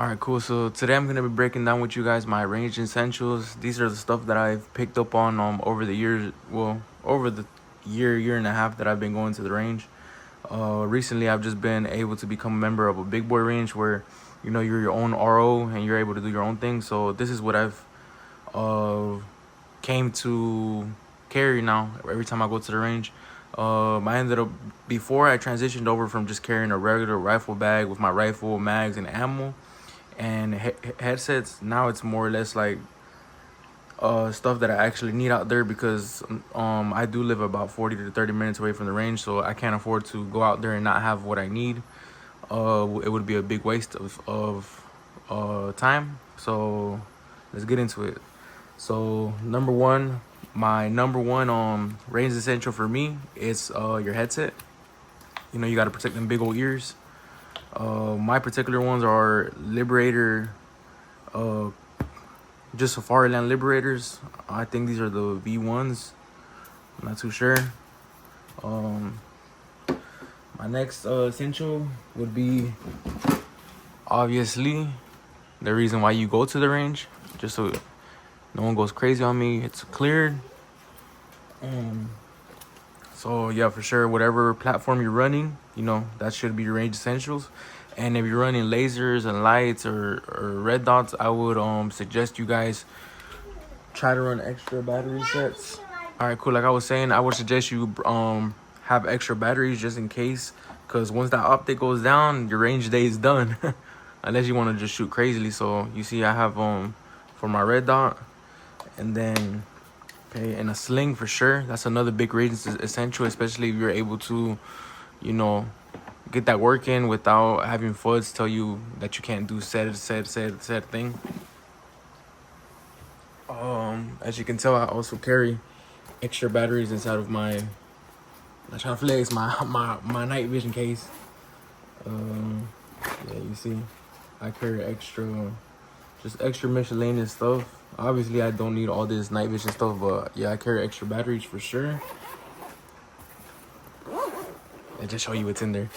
All right, cool. So today I'm gonna be breaking down with you guys my range essentials. These are the stuff that I've picked up on over the years. Well, over the year and a half that I've been going to the range. Recently I've just been able to become a member of a big boy range where, you're your own RO and you're able to do your own thing. So this is what I've uh came to carry now every time I go to the range. I ended up, before I transitioned over from just carrying a regular rifle bag with my rifle, mags, and ammo and headsets. Now it's more or less like stuff that I actually need out there because I do live about 40 to 30 minutes away from the range, so I can't afford to go out there and not have what I need. It would be a big waste of time. So let's get into it. So my number one range essential for me is your headset. You got to protect them big old ears. My particular ones are Liberator, just Safariland Liberators. I think these are the V1s. I'm not too sure. My next essential would be, obviously, the reason why you go to the range, just so no one goes crazy on me. It's cleared. So yeah, for sure, whatever platform you're running, that should be your range essentials. And if you're running lasers and lights or red dots, I would suggest you guys try to run extra battery sets. All right, cool. Like I was saying, I would suggest you have extra batteries just in case, because once that optic goes down, your range day is done. Unless you want to just shoot crazily. So you see, I have for my red dot, and then and a sling for sure. That's another big range essential, especially if you're able to, get that work in without having FUDs tell you that you can't do said thing. As you can tell, I also carry extra batteries inside of my. I'm trying to flex my night vision case. Yeah, you see, I carry just extra miscellaneous stuff. Obviously, I don't need all this night vision stuff, but yeah, I carry extra batteries for sure. And just show you what's in there.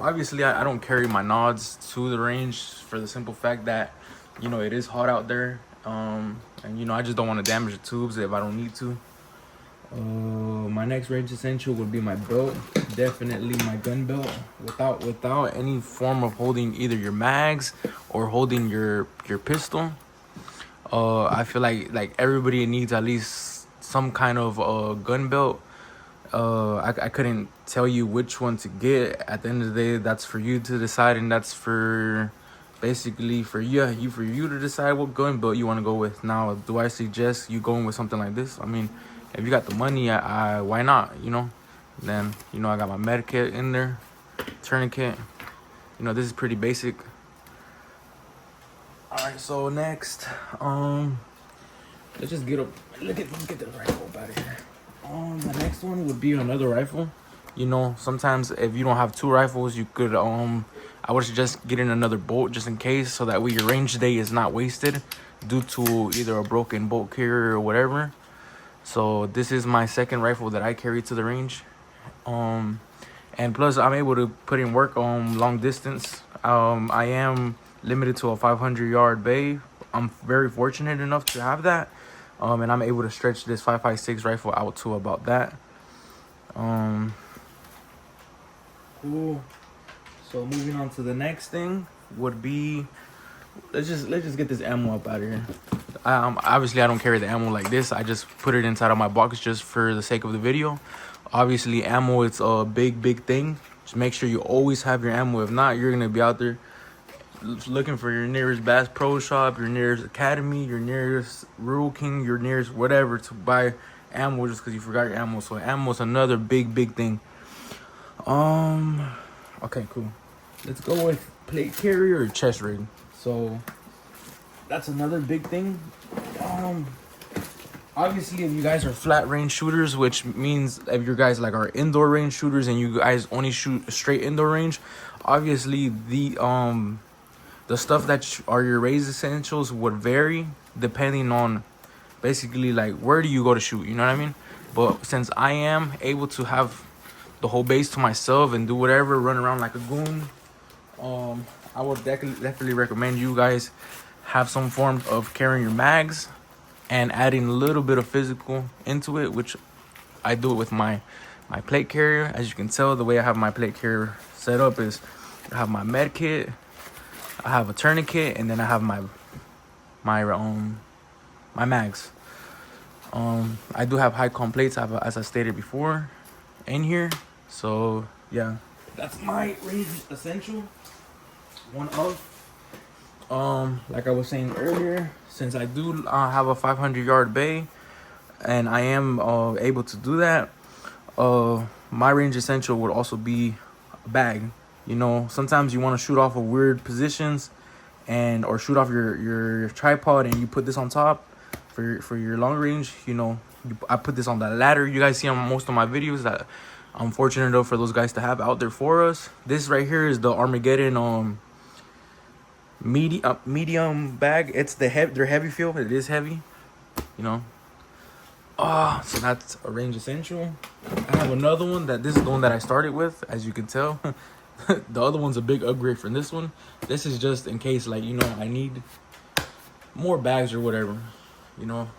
Obviously, I don't carry my nods to the range for the simple fact that, it is hot out there. And, I just don't want to damage the tubes if I don't need to. My next range essential would be my belt. Definitely my gun belt. Without any form of holding either your mags or holding your pistol. I feel like everybody needs at least some kind of gun belt. I couldn't tell you which one to get. At the end of the day, that's for you to decide, and that's for basically for you to decide what gun belt you want to go with. Now, do I suggest you going with something like this? I mean, if you got the money, I why not? Then I got my med kit in there, tourniquet. This is pretty basic. All right, so next, let's just get the rifle out of here. The next one would be another rifle. Sometimes if you don't have two rifles, you could I would suggest getting another bolt just in case, so that way your range day is not wasted due to either a broken bolt carrier or whatever. So this is my second rifle that I carry to the range. And plus I'm able to put in work on long distance. I am limited to a 500-yard bay. I'm very fortunate enough to have that. And I'm able to stretch this 5.56 rifle out to about that. Cool. So moving on to the next thing would be, let's just get this ammo up out of here. Obviously I don't carry the ammo like this. I just put it inside of my box just for the sake of the video. Obviously ammo, it's a big thing. Just make sure you always have your ammo. If not, you're gonna be out there looking for your nearest Bass Pro Shop, your nearest Academy, your nearest Rural King, your nearest whatever to buy ammo just because you forgot your ammo. So ammo is another big thing. Okay, cool. Let's go with plate carrier or chest rig. So that's another big thing. Obviously, if you guys are flat range shooters, which means if you guys are indoor range shooters and you guys only shoot straight indoor range, obviously the stuff that are your raised essentials would vary depending on basically where do you go to shoot, you know what I mean? But since I am able to have the whole base to myself and do whatever, run around like a goon, I would definitely recommend you guys have some form of carrying your mags and adding a little bit of physical into it, which I do it with my plate carrier. As you can tell, the way I have my plate carrier set up is I have my med kit, I have a tourniquet, and then I have my mags. I do have high comp plates, as I stated before, in here. So yeah, that's my range essential. One of, like I was saying earlier, since I do have a 500-yard bay, and I am able to do that, my range essential would also be a bag. You know, sometimes you want to shoot off of weird positions, or shoot off your tripod, and you put this on top for your long range. You know, I put this on the ladder you guys see on most of my videos that I'm fortunate enough for those guys to have out there for us. This right here is the Armageddon medium bag. It's their heavy feel. It is heavy, you know. So that's a range essential. I have another one this is the one that I started with, as you can tell. The other one's a big upgrade from this one. This is just in case, like, you know, I need more bags or whatever. You know,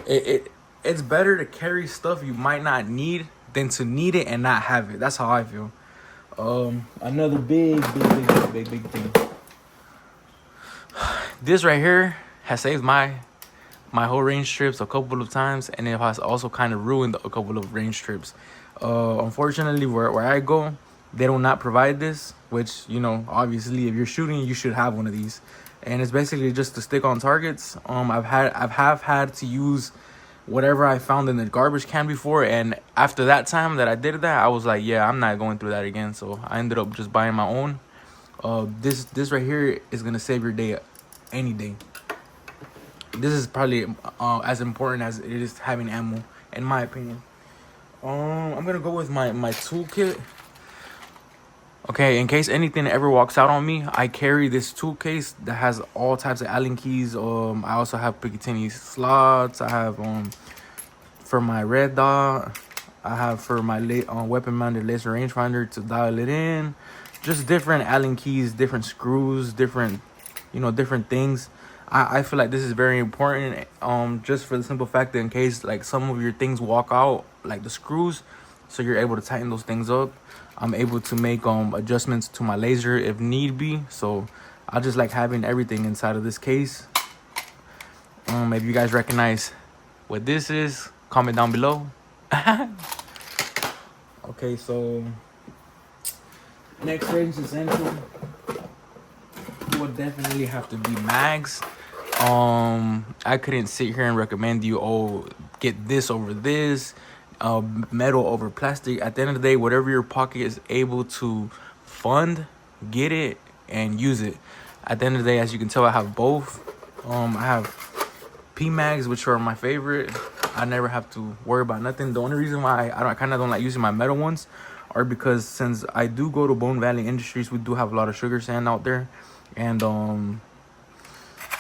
it's better to carry stuff you might not need than to need it and not have it. That's how I feel. Another big thing. This right here has saved my whole range trips a couple of times, and it has also kind of ruined a couple of range trips. Unfortunately, where I go, they do not provide this, which, you know, obviously if you're shooting, you should have one of these. And it's basically just to stick on targets. I've had to use whatever I found in the garbage can before, and after that time that I did that, I was like, yeah, I'm not going through that again. So I ended up just buying my own. This right here is gonna save your day any day. This is probably as important as it is having ammo, in my opinion. I'm gonna go with my toolkit. Okay, in case anything ever walks out on me, I carry this tool case that has all types of Allen keys. I also have Picatinny slots. I have for my red dot. I have for my weapon-mounted laser rangefinder to dial it in. Just different Allen keys, different screws, different, you know, different things. I feel like this is very important, just for the simple fact that in case like some of your things walk out, like the screws, so you're able to tighten those things up. I'm able to make adjustments to my laser if need be. So I just like having everything inside of this case. If you guys recognize what this is, comment down below. Okay, so next range essential would definitely have to be mags. I couldn't sit here and recommend you, get this over this, metal over plastic. At the end of the day, whatever your pocket is able to fund, get it and use it. At the end of the day, as you can tell, I have both. I have P-Mags, which are my favorite. I never have to worry about nothing. The only reason why I kind of don't like using my metal ones are because since I do go to Bone Valley Industries, we do have a lot of sugar sand out there, and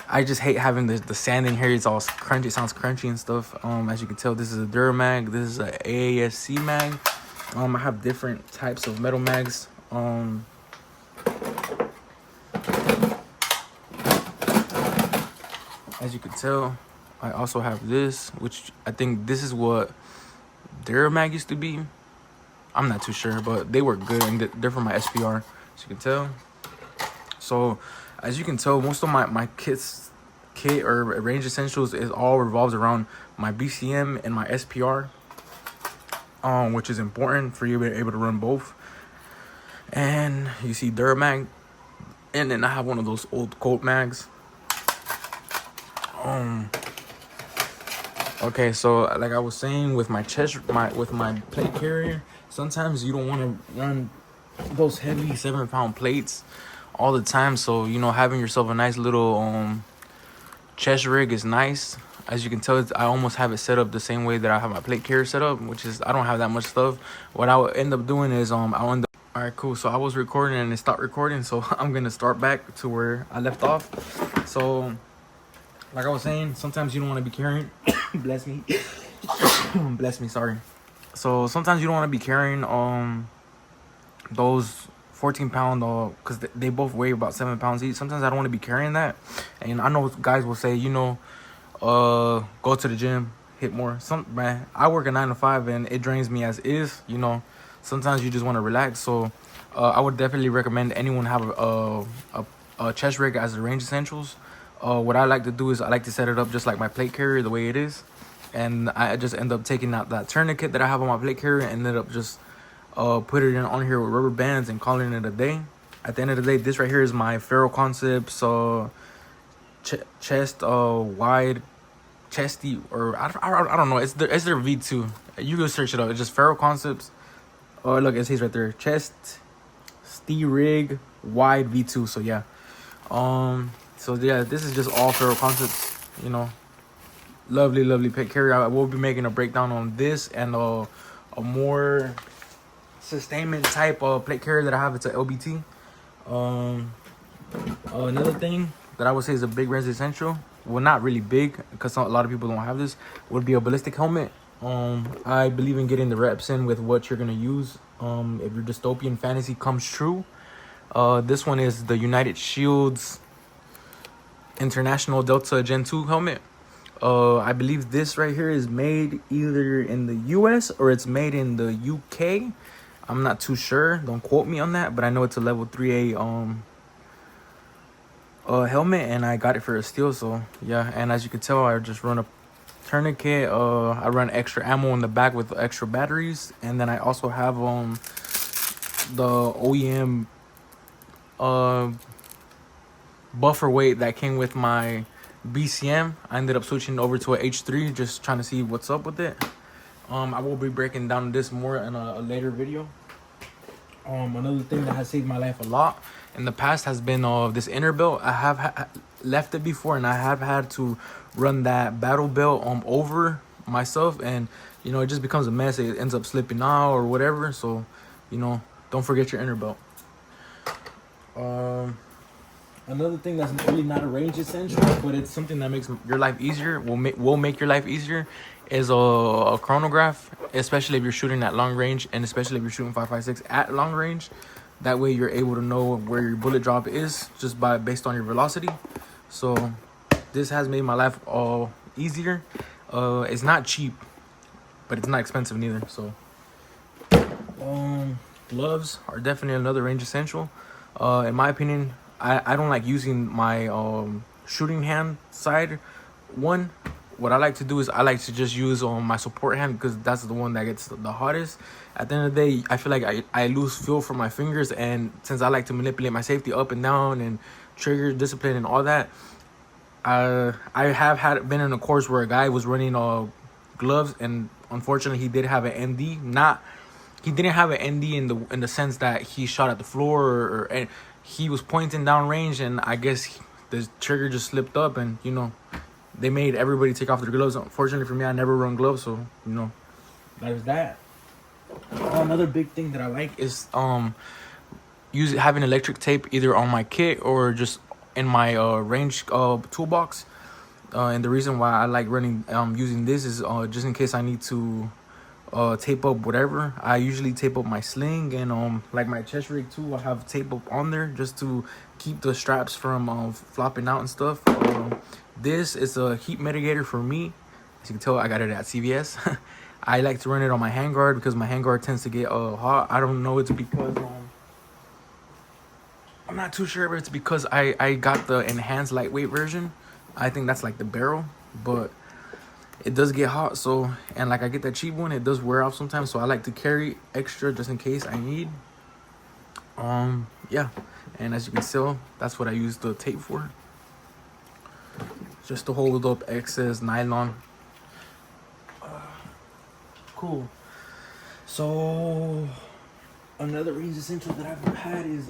I just hate having the sand in here. It's all crunchy. It sounds crunchy and stuff. As you can tell, this is a Duramac. This is a AASC mag. I have different types of metal mags. As you can tell, I also have this, which I think this is what Duramac used to be. I'm not too sure, but they were good, and they're from my SPR, as you can tell. So as you can tell, most of my kit or range essentials is all revolves around my BCM and my SPR, which is important for you to be able to run both. And you see Duramac, and then I have one of those old Colt mags. Okay, so like I was saying, with my with my plate carrier, sometimes you don't want to run those heavy 7-pound plates all the time. So, you know, having yourself a nice little chest rig is nice. As you can tell, I almost have it set up the same way that I have my plate carrier set up, which is I don't have that much stuff. What I would end up doing is I'll end up, all right, cool. So I was recording and it stopped recording, so I'm gonna start back to where I left off. So like I was saying, sometimes you don't want to be carrying bless me, sorry. So sometimes you don't want to be carrying those 14-pound because they both weigh about 7 pounds each. Sometimes I don't want to be carrying that, and I know guys will say, you know, go to the gym, hit more. Man, I work a 9 to 5 and it drains me as is, you know. Sometimes you just want to relax. So I would definitely recommend anyone have a chest rig as a range essentials. What I like to do is I like to set it up just like my plate carrier the way it is, and I just end up taking out that tourniquet that I have on my plate carrier and ended up just put it in on here with rubber bands and calling it a day. At the end of the day, this right here is my Ferro Concepts chest wide chesty, or I don't know, it's their V2. You can search it up. It's just Ferro Concepts. Oh look, it says right there, chest rig wide V2. So yeah, so yeah, this is just all Ferro Concepts, you know. Lovely pet carrier. I will be making a breakdown on this and a more sustainment type of plate carrier that I have. It's a LBT. Another thing that I would say is a big range essential, well, not really big because a lot of people don't have this, would be a ballistic helmet. I believe in getting the reps in with what you're gonna use if your dystopian fantasy comes true. This one is the United Shields International Delta Gen 2 helmet. I believe this right here is made either in the US or it's made in the UK. I'm not too sure, don't quote me on that, but I know it's a level 3A helmet, and I got it for a steal. So yeah, and as you can tell, I just run a tourniquet. I run extra ammo in the back with extra batteries, and then I also have the OEM buffer weight that came with my BCM. I ended up switching over to a H3, just trying to see what's up with it. I will be breaking down this more in a later video. Another thing that has saved my life a lot in the past has been this inner belt. I have left it before, and I have had to run that battle belt over myself, and you know, it just becomes a mess. It ends up slipping out or whatever. So, you know, don't forget your inner belt. Another thing that's really not a range essential, but it's something that makes your life easier, will make your life easier, is a chronograph, especially if you're shooting at long range, and especially if you're shooting 5.56 at long range. That way you're able to know where your bullet drop is just based on your velocity. So this has made my life easier. It's not cheap, but it's not expensive neither. So gloves are definitely another range essential. In my opinion, I don't like using my shooting hand side one. What I like to do is I like to just use my support hand, because that's the one that gets the hottest. At the end of the day, I feel like I lose feel for my fingers, and since I like to manipulate my safety up and down and trigger discipline and all that, I have been in a course where a guy was running gloves, and unfortunately he did have an ND. He didn't have an ND in the sense that he shot at the floor, and he was pointing down range, and I guess the trigger just slipped up, and you know, they made everybody take off their gloves. Unfortunately for me, I never run gloves, so you know, there's that. Another big thing that I like is having electric tape either on my kit or just in my range toolbox. And the reason why I like using this is just in case I need to tape up whatever. I usually tape up my sling, and like my chest rig too, I have tape up on there just to keep the straps from flopping out and stuff. This is a heat mitigator for me. As you can tell, I got it at CVS. I like to run it on my handguard because my handguard tends to get hot. I don't know, it's because I'm not too sure if it's because I got the enhanced lightweight version. I think that's like the barrel, but it does get hot. So, and like I get that cheap one, it does wear off sometimes, so I like to carry extra just in case I need. Yeah, and as you can tell, that's what I use the tape for, just to hold up excess nylon. Cool. So another range essential that I've had is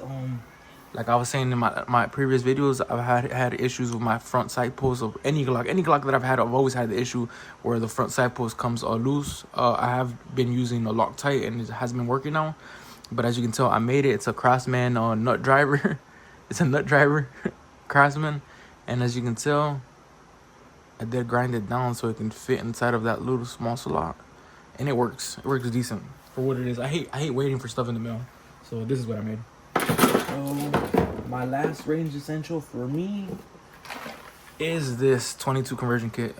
like I was saying in my previous videos, I've had issues with my front sight post of any Glock that I've had. I've always had the issue where the front sight post comes loose. I have been using a Loctite, and it has been working now. But as you can tell, I made it. It's a Craftsman nut driver. It's a nut driver Craftsman, and as you can tell, I did grind it down so it can fit inside of that little small slot. and it works. It works decent for what it is. I hate waiting for stuff in the mail, so this is what I made. My last range essential for me is this 22 conversion kit.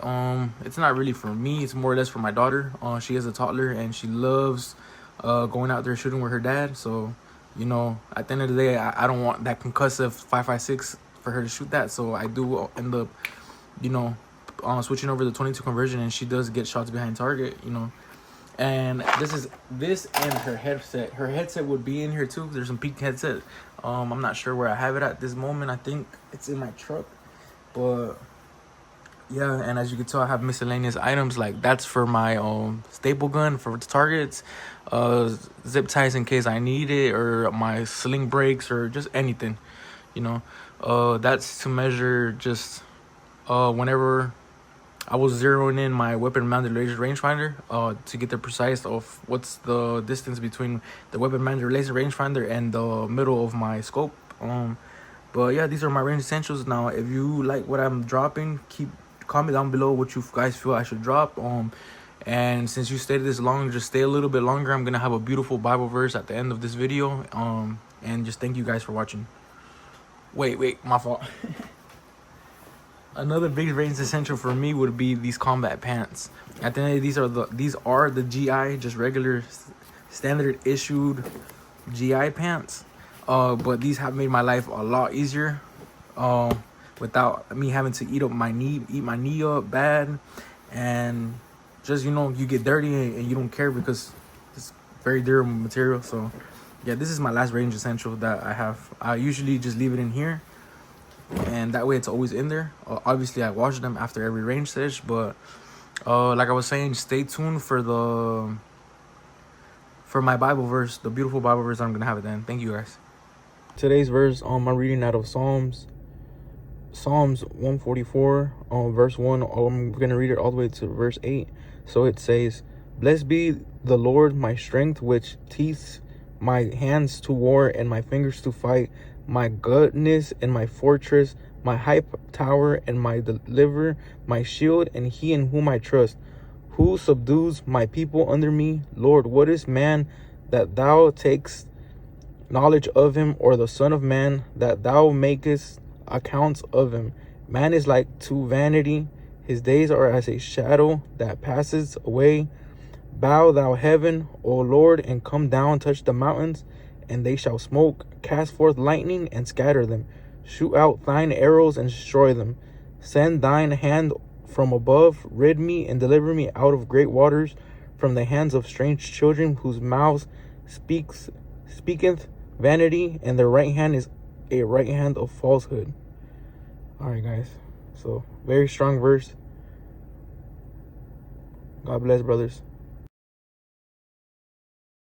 It's not really for me, it's more or less for my daughter. She has a toddler and she loves going out there shooting with her dad. So, you know, at the end of the day, I don't want that concussive 5.56 for her to shoot that. So I do end up, you know, switching over the 22 conversion, and she does get shots behind target, you know. And this and her headset. Her headset would be in here too. There's some Peak headset. I'm not sure where I have it at this moment. I think it's in my truck. But yeah, and as you can tell, I have miscellaneous items. Like that's for my staple gun for targets, zip ties in case I need it, or my sling brakes, or just anything, you know. That's to measure just whenever I was zeroing in my weapon mounted laser rangefinder to get the precise of what's the distance between the weapon mounted laser rangefinder and the middle of my scope. But yeah, these are my range essentials. Now, if you like what I'm dropping, comment down below what you guys feel I should drop. And since you stayed this long, just stay a little bit longer. I'm gonna have a beautiful Bible verse at the end of this video. And just thank you guys for watching. Wait, my fault. Another big range essential for me would be these combat pants. At the end of the day, these are the GI, just regular standard issued GI pants. But these have made my life a lot easier. Without me having to eat my knee up bad, and just, you know, you get dirty and you don't care because it's very durable material. So yeah, this is my last range essential that I have. I usually just leave it in here, and that way it's always in there. Obviously I wash them after every range sesh, but like I was saying, stay tuned for my Bible verse, the beautiful Bible verse I'm gonna have it then. Thank you guys. Today's verse, I'm reading out of Psalms 144, verse 1. I'm gonna read it all the way to verse 8. So it says, "Blessed be the Lord, my strength, which teaches my hands to war and my fingers to fight, my goodness and my fortress, my high tower and my deliverer, my shield and he in whom I trust, who subdues my people under me. Lord, what is man that thou takest knowledge of him, or the son of man that thou makest accounts of him? Man is like to vanity, his days are as a shadow that passes away. Bow thou heaven, O Lord, and come down, touch the mountains, and they shall smoke. Cast forth lightning and scatter them. Shoot out thine arrows and destroy them. Send thine hand from above. Rid me and deliver me out of great waters, from the hands of strange children, whose mouths speaketh vanity, and their right hand is a right hand of falsehood." All right, guys. So very strong verse. God bless, brothers.